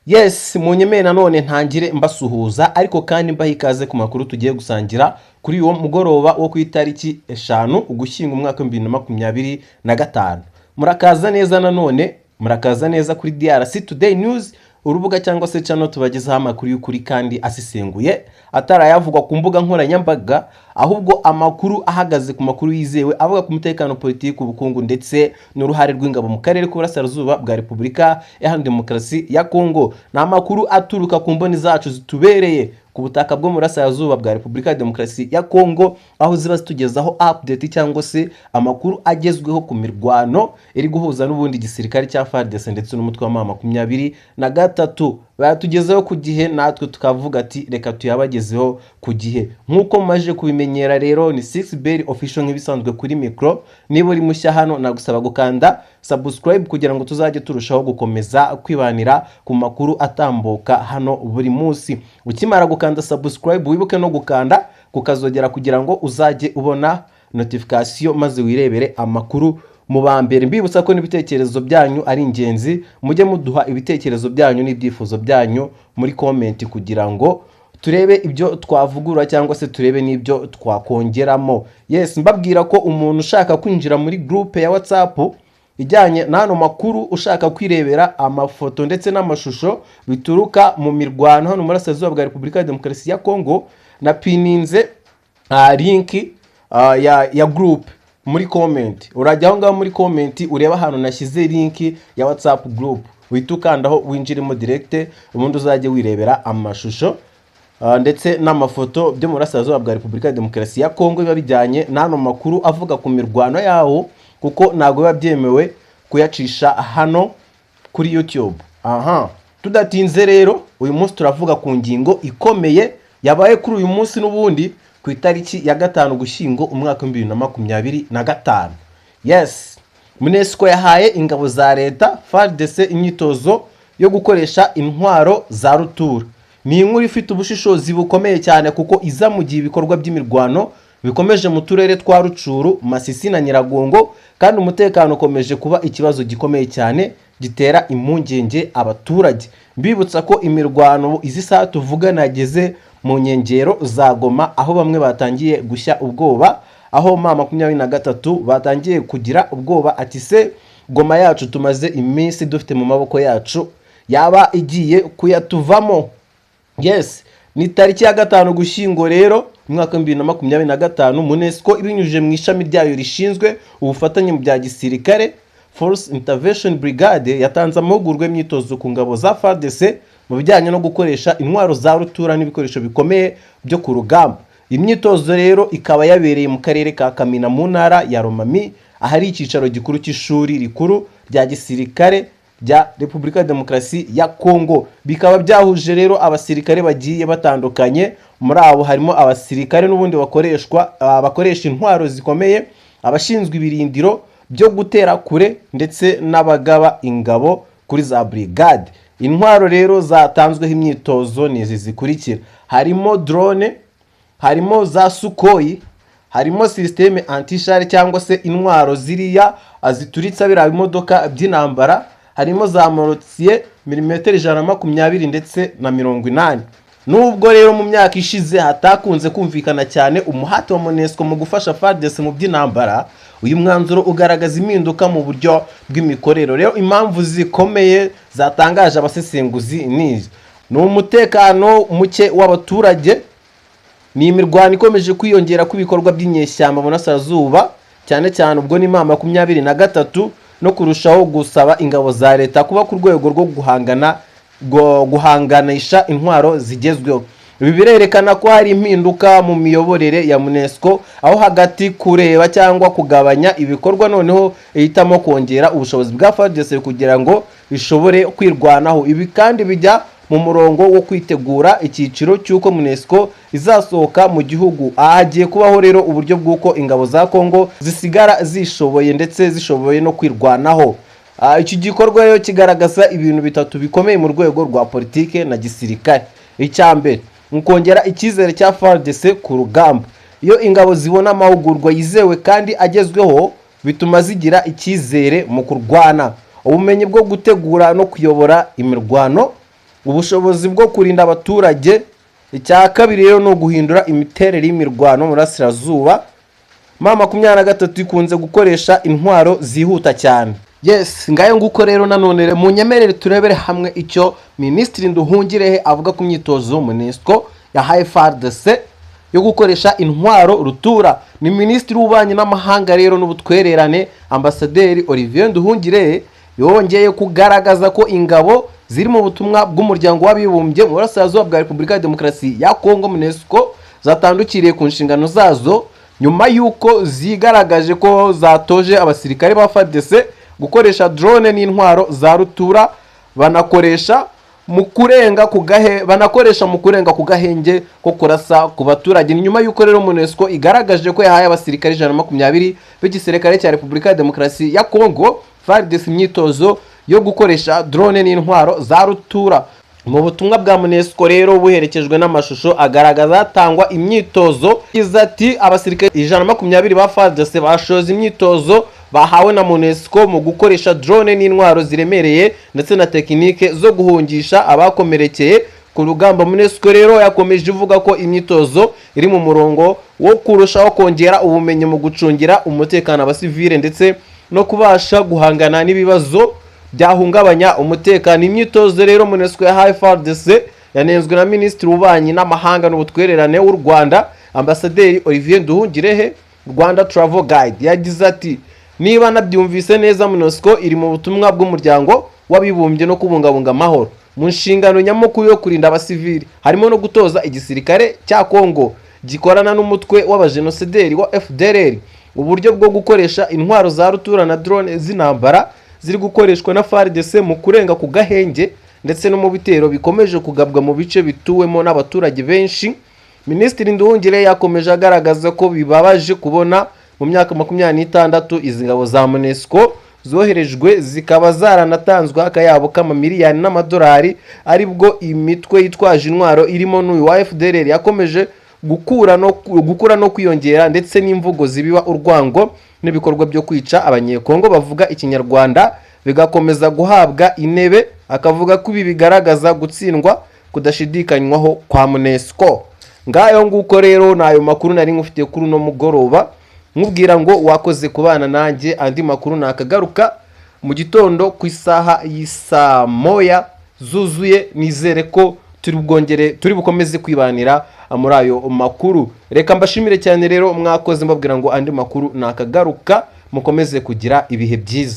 Yes, munyemeye nanone ntangire mbasuhuza ariko kandi mbaha ikaze ku makuru tugiye gusangira kuri uwo mugoroba wo ku itariki 5 Ugushyingo umwaka wa 2025. Murakaza neza nanone, murakaza neza kuri DRC Today News, urubuga cyangwa se channel tubagezaho amakuru y'ukuri kandi asisenguye atarayavugwa ku mbuga nkoranyambaga, ahubwo amakuru ahagaze ku makuru yizewe avuga ku mutekano, politiki, ubukungu ndetse n'uruhare rw'ingabo mu karere k'uburasirazuba bwa Repubulika Iharanira Demokarasi ya Kongo. Ni amakuru aturuka ku mboni zacu zitubereye ku butaka bwo mu burasirazuba bwa Repubulika ya Demokarasi ya Kongo, aho ziba zitugezaho update cyangwa se amakuru agezweho ku mirwano iri guhuza n'ubundi gisirikare cya FARDC ndetse n'umutwe wa M23 bayatugezeho ku gihe, natwe tukavuga ati reka tuyabagezeho ku gihe. Nkuko maje kubimenyera rero ni 6bel official nk'ibisanzwe kuri micro. Niba uri mushya hano nagusaba gukanda subscribe kugira ngo tuzajye turushaho gukomeza kwibanira ku makuru atambuka hano buri munsi. Ukimara gukanda subscribe wibuke no gukanda kukazogera kugira ngo uzajye ubona notification maze wirebere amakuru mu bambere. Mbibutsa ko n'ibitekerezo byanyu ari ingenzi, mujye muduha ibitekerezo byanyu n'ibyifuzo byanyu muri comment kugira ngo turebe ibyo twavugura cyangwa se turebe n'ibyo twakongeramo. Yes, mbabwira ko umuntu ushaka kwinjira muri groupe ya WhatsApp ijyanye n'ano makuru, ushaka kwirebera amafoto ndetse n'amashusho bituruka mu mirwano hano muri Burasirazuba bwa Repubulika ya Demokarasi ya Kongo, na pininze link ya group muri comment. Urajya aho ngaho muri comment ureba hano nashyize link ya WhatsApp group, uhita ukandaho winjiremo direct, ubundi uzajye wirebera amashusho ndetse n'amafoto byo mu Burasirazuba bwa Repubulika ya Demokarasi ya Kongo biba bijyanye n'ano makuru avuga ku mirwano yaho, kuko ntago biba byemewe kuyacisha hano kuri YouTube. Tudatinze rero, uyu munsi turavuga ku ngingo ikomeye yabaye kuri uyu munsi n'ubundi ku itariki ya 5 Ugushyingo umwaka wa 2025. Yes, MONUSCO yahaye ingabo za leta FARDC imyitozo yo gukoresha intwaro za rutura. Ni inkuru ifite ubushishozi bukomeye cyane kuko iza mu gihe ibikorwa by'imirwano bikomeje mu turere twa Rucuru, Masisi na Nyiragongo, kandi umutekano ukomeje kuba ikibazo gikomeye cyane gitera impungenge abaturage. Mbibutsa ko imirwano izi saa tuvuga nageze mu nkengero za Goma, aho bamwe batangiye gushya ubwoba, aho M23 batangiye kugira ubwoba ati se Goma yacu tumaze iminsi dufite mu maboko yacu yaba igiye kuyatuvamo. Yes, ni tariki ya 5 Ugushyingo rero umwaka wa 2025, MONUSCO ibinyujije mu ishami ryayo rishinzwe ubufatanye mu bya gisirikare Force Intervention Brigade yatanze amahugurwa y'imyitozo ku ngabo za FARDC mu bijyanye no gukoresha intwaro za rutura n'ibikoresho bikomeye byo ku rugamba. Imyitozo rero ikaba yabereye mu karere ka Kamina mu ntara ya Lomami, ahari icyicaro gikuru cy'ishuri rikuru rya gisirikare rya Repubulika ya Demokarasi ya Kongo. Bikaba byahuje rero abasirikare bagiye batandukanye, muri abo harimo abasirikare n'ubundi bakoresha intwaro zikomeye, abashinzwe ibirindiro byo gutera kure ndetse n'abagaba ingabo kuri za brigade. Intwaro rero zatanzweho imyitozo nizi zikurikira: harimo drone, harimo za Sukhoi, harimo systeme anti-char cyangwa se intwaro ziriya azituritsa bira imodoka by'intambara, harimo za mortier milimetero 120 ndetse na 80. Nubwo rero mu myaka ishize hatakunze kumvikana cyane umuhate wa MONUSCO mu gufasha FARDC mu by'intambara, uyu mwanzuro ugaragaza impinduka mu buryo bw'imikorero. Rero impamvu zikomeye zatangaje abasesenguzi ni umutekano muke w'abaturage, ni imirwano ikomeje kwiyongera ku bikorwa by'inyeshyamba mu Burasirazuba, cyane cyane ubwo ni M23, no kurushaho gusaba ingabo za leta kuba ku rwego rwo guhanganisha intwaro zigezweho. Ibi birerekana ko hari impinduka mu miyoborere ya MONUSCO, aho hagati kureba cyangwa kugabanya ibikorwa noneho ihitamo kongera ubushobozi bwa FARDC kugira ngo bishobore kwirwanaho. Ibi kandi bijya mu murongo wo kwitegura icyiciro cy'uko MONUSCO izasohoka mu gihugu, ahagiye kubaho rero uburyo bw'uko ingabo za Kongo zisigara zishoboye ndetse zishoboye no kwirwanaho. Iki gikorwa rero kigaragaza ibintu bitatu bikomeye mu rwego rwa politike na gisirikare. Icyambere, mukongera icyizere cya FARDC ku rugamba. Iyo ingabo zibona amahugurwa yizewe kandi agezweho, bituma zigira icyizere mu kurwana. Ubumenyi bwo gutegura no kuyobora imirwano ubushobozi bwo kurinda abaturage. Icya kabiri rero ni uguhindura imiterere y'imirwano mu burasirazuba. M23 ikunze gukoresha intwaro zihuta cyane. Yes, ngayo nguko rero nanone mu nyemerere turebere hamwe icyo Minisitiri Nduhungirehe avuga ku myitozo MONUSCO yahaye FARDC yo gukoresha intwaro rutura. Ni Minisitiri w'Ububanyi n'Amahanga rero n'Ubutwererane Ambasaderi Olivier Nduhungirehe yongeye kugaragaza ko ingabo ziri mu butumwa bw'umuryango w'abibumbye mu burasirazuba bwa Repubulika ya Demokarasi ya Kongo MONUSCO zatandukiriye ku nshingano zazo nyuma y'uko zigaragaje ko zatoje abasirikare ba FARDC gukoresha drone n'intwaro za rutura banakoresha mu kurenga ku gahenge ko kurasa ku baturage. Ni nyuma y'uko rero MONUSCO igaragaje ko yahaye abasirikare 120 b'igisirikare cya Repubulika ya Demokarasi ya Kongo FARDC imyitozo yo gukoresha drone n'intwaro za rutura. Mu butumwa bwa MONUSCO rero buherekejwe n'amashusho agaragaza hatangwa imyitozo. Ati abasirikare 120 ba FARDC bashoza imyitozo bahawe na MONUSCO mu gukoresha drone n'intwaro ziremereye ndetse na tekinike zo guhungisha abakomerekeye ku rugamba. MONUSCO rero yakomeje ivuga ko imyitozo iri mu murongo wo kurushaho kongera ubumenyi mu gucungira umutekano abasivile ndetse no kubasha guhangana n'ibibazo byahungabanya umutekano. Imyitozo rero MONUSCO yahaye FARDC yanenzwe na Minisitiri w'Ububanyi n'Amahanga n'Ubutwererane w'u Rwanda Ambasaderi Olivier Nduhungirehe. Rwanda Travel Guide yagize ati niba nabyumvise neza MONUSCO iri mu butumwa bw'umuryango w'abibumbye no kubungabunga amahoro. Mu nshingano nyamukuru yo kurinda abasivili harimo no gutoza igisirikare cya Kongo gikorana n'umutwe w'abajenosideri wa FDLR uburyo bwo gukoresha intwaro za rutura na drone z'intambara ziri gukoreshwa na FARDC mu kurenga ku gahenge ndetse no mu bitero bikomeje kugabwa mu bice bituwemo n'abaturage benshi. Minisitiri Nduhungirehe yakomeje agaragaza ko bibabaje kubona mu myaka 26 izi ngabo za MONUSCO zoherejwe zikaba zaranatanzwe akayabo k'amamiliyoni n'amadolari aribwo imitwe yitwaje intwaro irimo n'uyu wa FDLR yakomeje gukura no kwiyongera ndetse n'imvugo zibiba urwango n'ibikorwa byo kwica abanyekongo bavuga ikinyarwanda bigakomeza guhabwa intebe. Akavuga ko ibi bigaragaza gutsindwa kudashidikanywaho kwa MONUSCO. Ngayo nguko rero nayo makuru nari ngufitiye kuri no mugoroba nkubwira ngo wakoze kubana nanjye. Andi makuru nakagaruka mu gitondo ku isaha y'isa moya zuzuye. Nizere ko turi bukomeze kwibanira muri ayo makuru. Reka mbashimire cyane rero mwakoze mbabwira ngo andi makuru nakagaruka mukomeze kugira ibihe byiza.